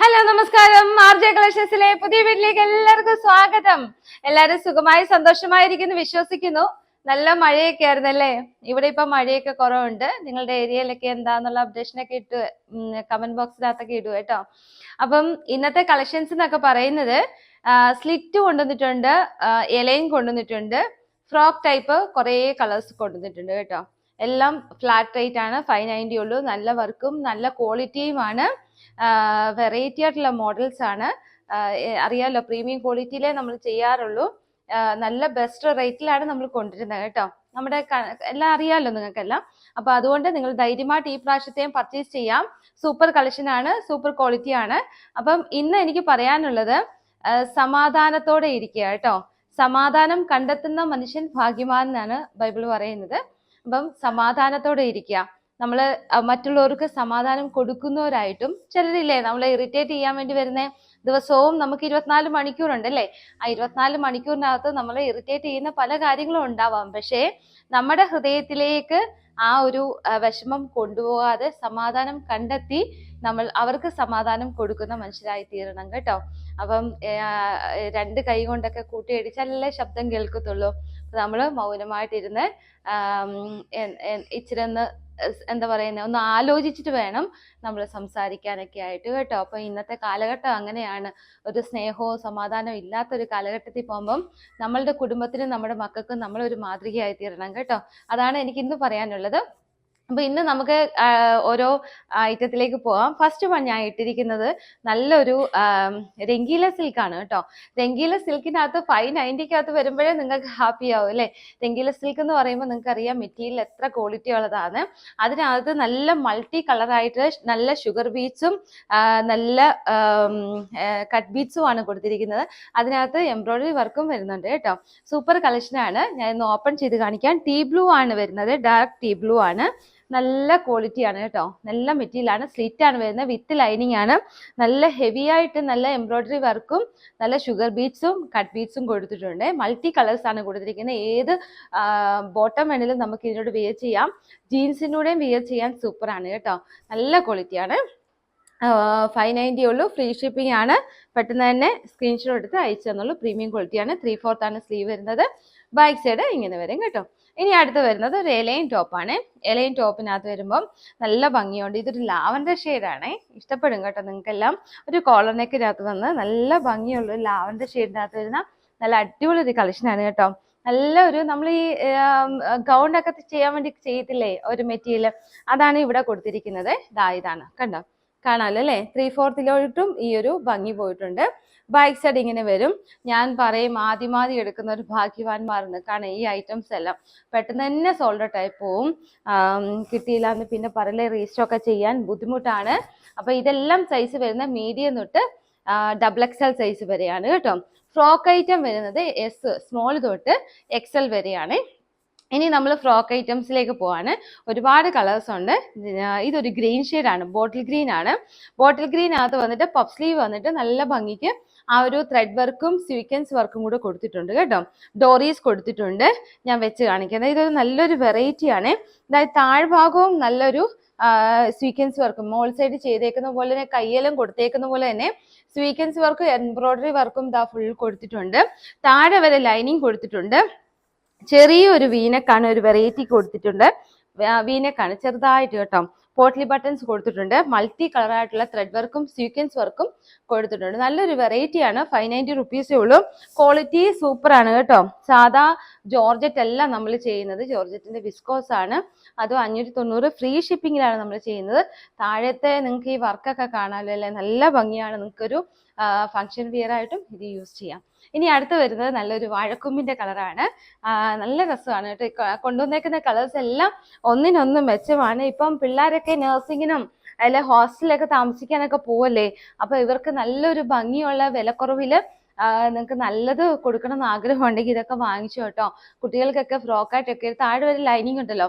Hello നമസ്കാരം. RJ കളക്ഷൻസിലെ പുതിയ വീട്ടിലേക്ക് എല്ലാവർക്കും സ്വാഗതം. എല്ലാവരും സുഖമായി സന്തോഷമായിരിക്കുന്നു വിശ്വസിക്കുന്നു. നല്ല മഴയൊക്കെ ആയിരുന്നല്ലേ? ഇവിടെ ഇപ്പൊ മഴയൊക്കെ കുറവുണ്ട്. നിങ്ങളുടെ ഏരിയയിലൊക്കെ എന്താന്നുള്ള അപ്ഡേഷനൊക്കെ ഇട്ട് കമന്റ് ബോക്സിനകത്തൊക്കെ ഇടുക കേട്ടോ. അപ്പം ഇന്നത്തെ കളക്ഷൻസ് എന്നൊക്കെ പറയുന്നത് സ്ലിറ്റ് കൊണ്ടുവന്നിട്ടുണ്ട്, എലൈൻ കൊണ്ടുവന്നിട്ടുണ്ട്, ഫ്രോക്ക് ടൈപ്പ് കുറെ കളേഴ്സ് കൊണ്ടുവന്നിട്ടുണ്ട് കേട്ടോ. എല്ലാം ഫ്ലാറ്റ് റേറ്റ് ആണ്, 590 ഉള്ളൂ. നല്ല വർക്കും നല്ല ക്വാളിറ്റിയുമാണ്. വെറൈറ്റി ആയിട്ടുള്ള മോഡൽസ് ആണ്. അറിയാലോ, പ്രീമിയം ക്വാളിറ്റിയിലേ നമ്മൾ ചെയ്യാറുള്ളൂ. നല്ല ബെസ്റ്റ് റേറ്റിലാണ് നമ്മൾ കൊണ്ടുവരുന്നത് കേട്ടോ. നമ്മുടെ എല്ലാം അറിയാലോ നിങ്ങൾക്കെല്ലാം. അപ്പൊ അതുകൊണ്ട് നിങ്ങൾ ധൈര്യമായിട്ട് ഈ പ്രാവശ്യത്തെയും പർച്ചേസ് ചെയ്യാം. സൂപ്പർ കളക്ഷൻ ആണ്, സൂപ്പർ ക്വാളിറ്റി ആണ്. അപ്പം ഇന്ന് എനിക്ക് പറയാനുള്ളത് സമാധാനത്തോടെ ഇരിക്കുക കേട്ടോ. സമാധാനം കണ്ടെത്തുന്ന മനുഷ്യൻ ഭാഗ്യവാൻ എന്നാണ് ബൈബിൾ പറയുന്നത്. അപ്പം സമാധാനത്തോടെ ഇരിക്കുക. നമ്മൾ മറ്റുള്ളവർക്ക് സമാധാനം കൊടുക്കുന്നവരായിട്ടും, ചിലരില്ലേ നമ്മളെ ഇറിറ്റേറ്റ് ചെയ്യാൻ വേണ്ടി വരുന്ന ദിവസവും നമുക്ക് 24 മണിക്കൂറുണ്ട് അല്ലേ? ആ 24 മണിക്കൂറിനകത്ത് നമ്മളെ ഇറിറ്റേറ്റ് ചെയ്യുന്ന പല കാര്യങ്ങളും ഉണ്ടാവാം. പക്ഷേ നമ്മുടെ ഹൃദയത്തിലേക്ക് ആ ഒരു വിഷമം കൊണ്ടുപോകാതെ സമാധാനം കണ്ടെത്തി നമ്മൾ അവർക്ക് സമാധാനം കൊടുക്കുന്ന മനുഷ്യരായി തീരണം കേട്ടോ. അപ്പം രണ്ട് കൈ കൊണ്ടൊക്കെ കൂട്ടിയടിച്ചാലല്ലേ ശബ്ദം കേൾക്കത്തുള്ളൂ. നമ്മൾ മൗനമായിട്ടിരുന്ന് ഇച്ചിരി എന്താ പറയുന്നത്, ഒന്ന് ആലോചിച്ചിട്ട് വേണം നമ്മൾ സംസാരിക്കാനൊക്കെ ആയിട്ട് കേട്ടോ. അപ്പൊ ഇന്നത്തെ കാലഘട്ടം അങ്ങനെയാണ്. ഒരു സ്നേഹവും സമാധാനവും ഇല്ലാത്തൊരു കാലഘട്ടത്തിൽ പോകുമ്പം നമ്മളുടെ കുടുംബത്തിനും നമ്മുടെ മക്കൾക്കും നമ്മളൊരു മാതൃകയായി തീരണം കേട്ടോ. അതാണ് എനിക്ക് ഇന്ന് പറയാനുള്ളത്. അപ്പൊ ഇന്ന് നമുക്ക് ഓരോ ഐറ്റത്തിലേക്ക് പോവാം. ഫസ്റ്റ് വൺ ഞാൻ ഇട്ടിരിക്കുന്നത് നല്ലൊരു രംഗീല സിൽക്കാണ് കേട്ടോ. രംഗീല സിൽക്കിനകത്ത് 590 വരുമ്പോഴേ നിങ്ങൾക്ക് ഹാപ്പി ആവും അല്ലെ? രംഗീല സിൽക്ക് എന്ന് പറയുമ്പോൾ നിങ്ങൾക്ക് അറിയാം മെറ്റീരിയൽ എത്ര ക്വാളിറ്റി ഉള്ളതാണ്. അതിനകത്ത് നല്ല മൾട്ടി കളറായിട്ട് നല്ല ഷുഗർ ബീഡ്സും നല്ല കട്ട് ബീഡ്സും ആണ് കൊടുത്തിരിക്കുന്നത്. അതിനകത്ത് എംബ്രോയിഡറി വർക്കും വരുന്നുണ്ട് കേട്ടോ. സൂപ്പർ കളക്ഷനാണ്. ഞാൻ ഇന്ന് ഓപ്പൺ ചെയ്ത് കാണിക്കാം. ടീ ബ്ലൂ ആണ് വരുന്നത്, ഡാർക്ക് ടീ ബ്ലൂ ആണ്. നല്ല ക്വാളിറ്റി ആണ് കേട്ടോ. നല്ല മെറ്റീരിയൽ ആണ്. സ്ലിറ്റ് ആണ് വരുന്നത്, വിത്ത് ലൈനിങ് ആണ്. നല്ല ഹെവി ആയിട്ട് നല്ല എംബ്രോയിഡറി വർക്കും നല്ല ഷുഗർ ബീഡ്സും കട്ട് ബീഡ്സും കൊടുത്തിട്ടുണ്ട്. മൾട്ടി കളേഴ്സ് ആണ് കൊടുത്തിരിക്കുന്നത്. ഏത് ബോട്ടം വേണമെങ്കിലും നമുക്ക് ഇതിനോട് വിയർ ചെയ്യാം. ജീൻസിനൂടെയും വിയർ ചെയ്യാൻ സൂപ്പർ ആണ് കേട്ടോ. നല്ല ക്വാളിറ്റി ആണ്. 590 ഉള്ളൂ. ഫ്രീ ഷിപ്പിംഗ് ആണ്. പെട്ടെന്ന് തന്നെ സ്ക്രീൻഷോട്ട് എടുത്ത് അയച്ചു തന്നുള്ളൂ. പ്രീമിയം ക്വാളിറ്റി ആണ്. 3/4 ആണ് സ്ലീവ് വരുന്നത്. ബാക്ക് സൈഡ് ഇങ്ങനെ വരും കേട്ടോ. ഇനി അടുത്ത് വരുന്നത് ഒരു എലൈൻ ടോപ്പാണ്. എലൈൻ ടോപ്പിനകത്ത് വരുമ്പം നല്ല ഭംഗിയുണ്ട്. ഇതൊരു ലാവൻഡർ ഷെയ്ഡാണേ. ഇഷ്ടപ്പെടും കേട്ടോ നിങ്ങൾക്കെല്ലാം. ഒരു കോളർ നെക്കിനകത്ത് വന്ന് നല്ല ഭംഗിയുള്ള ഒരു ലാവൻഡർ ഷെയ്ഡിനകത്ത് വരുന്ന നല്ല അടിപൊളി ഒരു കളക്ഷനാണ് കേട്ടോ. നല്ല ഒരു നമ്മൾ ഈ ഗൗണ്ടൊക്കെ ചെയ്യാൻ വേണ്ടി ചെയ്യത്തില്ലേ ഒരു മെറ്റീരിയൽ, അതാണ് ഇവിടെ കൊടുത്തിരിക്കുന്നത്. ഇതാണ് കണ്ടോ, കാണാമല്ലോ അല്ലേ? 3/4 ഈ ഒരു ഭംഗി പോയിട്ടുണ്ട്. ബാക്ക് സൈഡ് ഇങ്ങനെ വരും. ഞാൻ പറയും ആദ്യമാദ്യം എടുക്കുന്ന ഒരു ഭാഗ്യവാന്മാരെന്ന്. കാരണം ഈ ഐറ്റംസ് എല്ലാം പെട്ടെന്ന് തന്നെ സോൾഡ് ഔട്ട് ആയി പോവും. കിട്ടിയില്ല എന്ന് പിന്നെ പറയലേ, റീസ്റ്റോക്ക് ചെയ്യാൻ ബുദ്ധിമുട്ടാണ്. അപ്പൊ ഇതെല്ലാം സൈസ് വരുന്ന മീഡിയം തൊട്ട് XXL സൈസ് വരെയാണ് കേട്ടോ. ഫ്രോക്ക് ഐറ്റം വരുന്നത് എസ് സ്മോൾ തൊട്ട് XL വരെയാണ്. ഇനി നമ്മൾ ഫ്രോക്ക് ഐറ്റംസിലേക്ക് പോവാണ്. ഒരുപാട് കളേഴ്സ് ഉണ്ട്. ഇതൊരു ഗ്രീൻ ഷെയ്ഡാണ്, ബോട്ടിൽ ഗ്രീൻ ആണ്. ബോട്ടിൽ ഗ്രീനകത്ത് വന്നിട്ട് പഫ് സ്ലീവ് വന്നിട്ട് നല്ല ഭംഗിക്ക് ആ ഒരു ത്രെഡ് വർക്കും സ്വീക്വൻസ് വർക്കും കൂടെ കൊടുത്തിട്ടുണ്ട് കേട്ടോ. ഡോറീസ് കൊടുത്തിട്ടുണ്ട്. ഞാൻ വെച്ച് കാണിക്കുന്നത് ഇതൊരു നല്ലൊരു വെറൈറ്റി ആണ്. അതായത് താഴ്ഭാഗവും നല്ലൊരു സ്വീക്വൻസ് വർക്കും മോൾ സൈഡ് ചെയ്തേക്കുന്ന പോലെ തന്നെ കയ്യെല്ലാം കൊടുത്തേക്കുന്ന പോലെ തന്നെ സ്വീക്വൻസ് വർക്കും എംബ്രോയിഡറി വർക്കും ദാ ഫുൾ കൊടുത്തിട്ടുണ്ട്. താഴെ വരെ ലൈനിങ് കൊടുത്തിട്ടുണ്ട്. ചെറിയൊരു വീനക്കാണ്, ഒരു വെറൈറ്റി കൊടുത്തിട്ടുണ്ട്. വീനക്കാണ് ചെറുതായിട്ട് കേട്ടോ. പോട്ട്ലി ബട്ടൺസ് കൊടുത്തിട്ടുണ്ട്. മൾട്ടി കളറായിട്ടുള്ള ത്രെഡ് വർക്കും സ്വീക്വൻസ് വർക്കും കൊടുത്തിട്ടുണ്ട്. നല്ലൊരു വെറൈറ്റി ആണ്. 590 റുപ്പീസേ ഉള്ളൂ. ക്വാളിറ്റി സൂപ്പർ ആണ് കേട്ടോ. സാധാ ജോർജറ്റ് അല്ല നമ്മൾ ചെയ്യുന്നത്, ജോർജറ്റിന്റെ വിസ്കോസ് ആണ്. അതും 590 ഫ്രീ ഷിപ്പിങ്ങിലാണ് നമ്മൾ ചെയ്യുന്നത്. താഴത്തെ നിങ്ങൾക്ക് ഈ വർക്കൊക്കെ കാണാമല്ലോ അല്ലേ? നല്ല ഭംഗിയാണ്. നിങ്ങൾക്കൊരു ഫങ്ഷൻ വിയർ ആയിട്ടും ഇത് യൂസ് ചെയ്യാം. ഇനി അടുത്ത് വരുന്നത് നല്ലൊരു വാഴക്കൊമ്പിന്റെ കളറാണ്. നല്ല രസമാണ് കേട്ടോ. കൊണ്ടുവന്നേക്കുന്ന കളേഴ്സ് എല്ലാം ഒന്നിനൊന്നും മെച്ചമാണ്. ഇപ്പം പിള്ളേരൊക്കെ നഴ്സിങ്ങിനും അല്ലെ ഹോസ്റ്റലിലൊക്കെ താമസിക്കാനൊക്കെ പോവല്ലേ. അപ്പൊ ഇവർക്ക് നല്ലൊരു ഭംഗിയുള്ള വിലക്കുറവില് നിങ്ങൾക്ക് നല്ലത് കൊടുക്കണം എന്ന് ആഗ്രഹം ഉണ്ടെങ്കിൽ ഇതൊക്കെ വാങ്ങിച്ചു കേട്ടോ. കുട്ടികൾക്കൊക്കെ ഫ്രോക്കായിട്ടൊക്കെ താഴെ വരെ ലൈനിങ് ഉണ്ടല്ലോ,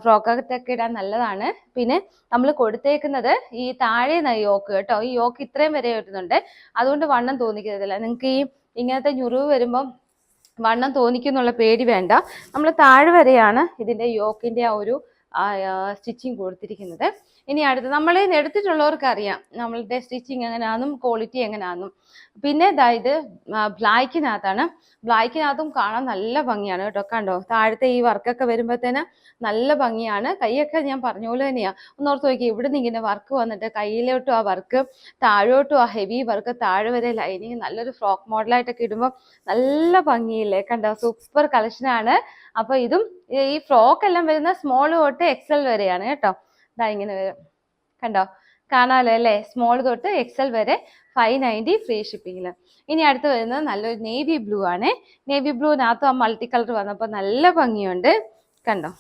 ഫ്രോക്കായിട്ടൊക്കെ ഇടാൻ നല്ലതാണ്. പിന്നെ നമ്മൾ കൊടുത്തേക്കുന്നത് ഈ താഴെ യോക്ക് കേട്ടോ. ഈ യോക്ക് ഇത്രയും വരെ വരുന്നുണ്ട്. അതുകൊണ്ട് വണ്ണം തോന്നിക്കത്തില്ല. നിങ്ങൾക്ക് ഈ ഇങ്ങനത്തെ ഞുറിവ് വരുമ്പം വണ്ണം തോന്നിക്കുന്നുള്ള പേടി വേണ്ട. നമ്മൾ താഴെ വരെയാണ് ഇതിന്റെ യോക്കിന്റെ ആ ഒരു സ്റ്റിച്ചിങ് കൊടുത്തിരിക്കുന്നത്. ഇനി അടുത്ത് നമ്മളിൽ നിന്ന് എടുത്തിട്ടുള്ളവർക്ക് അറിയാം നമ്മളുടെ സ്റ്റിച്ചിങ് എങ്ങനെയാണെന്നും ക്വാളിറ്റി എങ്ങനെയാണെന്നും. പിന്നെ ഇത് ബ്ലാക്കിനകത്താണ്. ബ്ലാക്കിനകത്തും കാണാൻ നല്ല ഭംഗിയാണ് കേട്ടോ. കണ്ടോ താഴത്തെ ഈ വർക്കൊക്കെ വരുമ്പോഴത്തേന് നല്ല ഭംഗിയാണ്. കൈയൊക്കെ ഞാൻ പറഞ്ഞ പോലെ തന്നെയാ. ഒന്നോർത്ത് നോക്കി, ഇവിടുന്ന് ഇങ്ങനെ വർക്ക് വന്നിട്ട് കയ്യിലോട്ടും ആ വർക്ക്, താഴോട്ടും ആ ഹെവി വർക്ക്, താഴെ വരെ ലൈനിങ്, നല്ലൊരു ഫ്രോക്ക് മോഡലായിട്ടൊക്കെ ഇടുമ്പോൾ നല്ല ഭംഗിയില്ലേ? കണ്ടോ സൂപ്പർ കളക്ഷനാണ്. അപ്പൊ ഇതും ഈ ഫ്രോക്ക് എല്ലാം വരുന്ന സ്മോൾ തൊട്ട് എക്സൽ വരെയാണ് കേട്ടോ. ഇങ്ങനെ വരും, കണ്ടോ കാണാലോ അല്ലേ? സ്മോൾ തൊട്ട് എക്സൽ വരെ 590 ഫ്രീ ഷിപ്പിങ്ങിൽ. ഇനി അടുത്ത് വരുന്നത് നല്ലൊരു നേവി ബ്ലൂ ആണ്. നേവി ബ്ലൂവിനകത്തും ആ മൾട്ടി കളർ വന്നപ്പോൾ നല്ല ഭംഗിയുണ്ട്. കണ്ടോ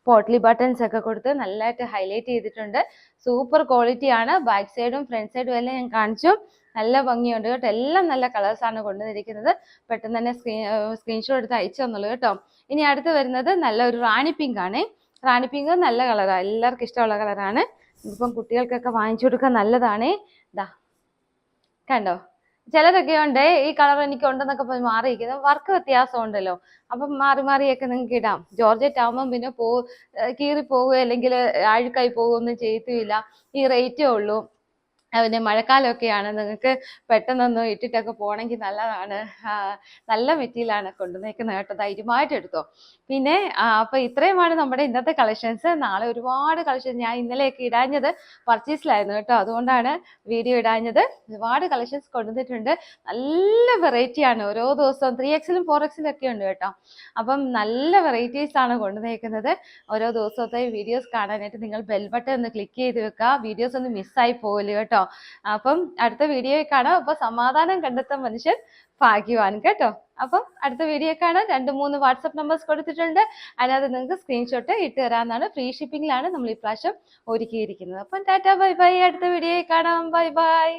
പോട്ട്ലി ബട്ടൺസ് ഒക്കെ കൊടുത്ത് നല്ലതായിട്ട് ഹൈലൈറ്റ് ചെയ്തിട്ടുണ്ട്. സൂപ്പർ ക്വാളിറ്റി ആണ്. ബാക്ക് സൈഡും ഫ്രണ്ട് സൈഡും എല്ലാം ഞാൻ കാണിച്ചു. നല്ല ഭംഗിയുണ്ട് കേട്ടോ. എല്ലാം നല്ല കളേഴ്സാണ് കൊണ്ടുവന്നിരിക്കുന്നത്. പെട്ടെന്ന് തന്നെ സ്ക്രീൻഷോട്ട് എടുത്ത് അയച്ചു തന്നുള്ളൂ കേട്ടോ. ഇനി അടുത്ത് വരുന്നത് നല്ലൊരു റാണി പിങ്ക് ആണ്. റാണി പിങ്ക് നല്ല കളറാണ്, എല്ലാവർക്കും ഇഷ്ടമുള്ള കളറാണ്. ഇപ്പം കുട്ടികൾക്കൊക്കെ വാങ്ങിച്ചു കൊടുക്കാൻ നല്ലതാണ്. ഇതാ കണ്ടോ, ചിലരൊക്കെ ഉണ്ട് ഈ കളർ എനിക്ക് ഉണ്ടെന്നൊക്കെ പറഞ്ഞ് മാറിയിരിക്കുന്നത്. വർക്ക് വ്യത്യാസം ഉണ്ടല്ലോ, അപ്പം മാറി മാറിയൊക്കെ നിങ്ങൾക്ക് ഇടാം. ജോർജറ്റ് ആകുമ്പം പിന്നെ കീറി പോവുകയോ അല്ലെങ്കിൽ അഴുക്കായി പോവുകയൊന്നും ചെയ്യത്തുമില്ല. ഈ റേറ്റേ ഉള്ളൂ. പിന്നെ മഴക്കാലമൊക്കെയാണ്, നിങ്ങൾക്ക് പെട്ടെന്നൊന്നും ഇട്ടിട്ടൊക്കെ പോകണമെങ്കിൽ നല്ലതാണ്. നല്ല മെറ്റീരിയലാണ് കൊണ്ടുവന്നേക്കുന്നത് കേട്ടോ. ധൈര്യമായിട്ട് എടുത്തോ. പിന്നെ അപ്പൊ ഇത്രയുമാണ് നമ്മുടെ ഇന്നത്തെ കളക്ഷൻസ്. നാളെ ഒരുപാട് കളക്ഷൻ, ഞാൻ ഇന്നലെയൊക്കെ ഇടാഞ്ഞത് പർച്ചേസിലായിരുന്നു കേട്ടോ, അതുകൊണ്ടാണ് വീഡിയോ ഇടാഞ്ഞത്. ഒരുപാട് കളക്ഷൻസ് കൊണ്ടുവന്നിട്ടുണ്ട്. നല്ല വെറൈറ്റിയാണ് ഓരോ ദിവസവും. 3XL 4XL ഒക്കെ ഉണ്ട് കേട്ടോ. അപ്പം നല്ല വെറൈറ്റീസ് ആണ് കൊണ്ടുവന്നേക്കുന്നത്. ഓരോ ദിവസത്തെ വീഡിയോസ് കാണാനായിട്ട് നിങ്ങൾ ബെൽ ബട്ടൺ ഒന്ന് ക്ലിക്ക് ചെയ്ത് വെക്കുക. വീഡിയോസ് ഒന്നും മിസ്സായി പോകല് കേട്ടോ. അപ്പം അടുത്ത വീഡിയോയിൽ കാണാം. അപ്പൊ സമാധാനം കണ്ടെത്താൻ മനുഷ്യൻ ഭാഗ്യവാൻ കേട്ടോ. അപ്പം അടുത്ത വീഡിയോ കാണാൻ 2-3 വാട്സപ്പ് നമ്പേഴ്സ് കൊടുത്തിട്ടുണ്ട്. അതിനകത്ത് നിങ്ങൾക്ക് സ്ക്രീൻഷോട്ട് ഇട്ട് തരാമെന്നാണ്. ഫ്രീ ഷിപ്പിംഗിലാണ് നമ്മൾ ഈ പ്രാവശ്യം ഒരുക്കിയിരിക്കുന്നത്. അപ്പം ടാറ്റാ ബൈ ബൈ. അടുത്ത വീഡിയോയിൽ കാണാം. Bye bye.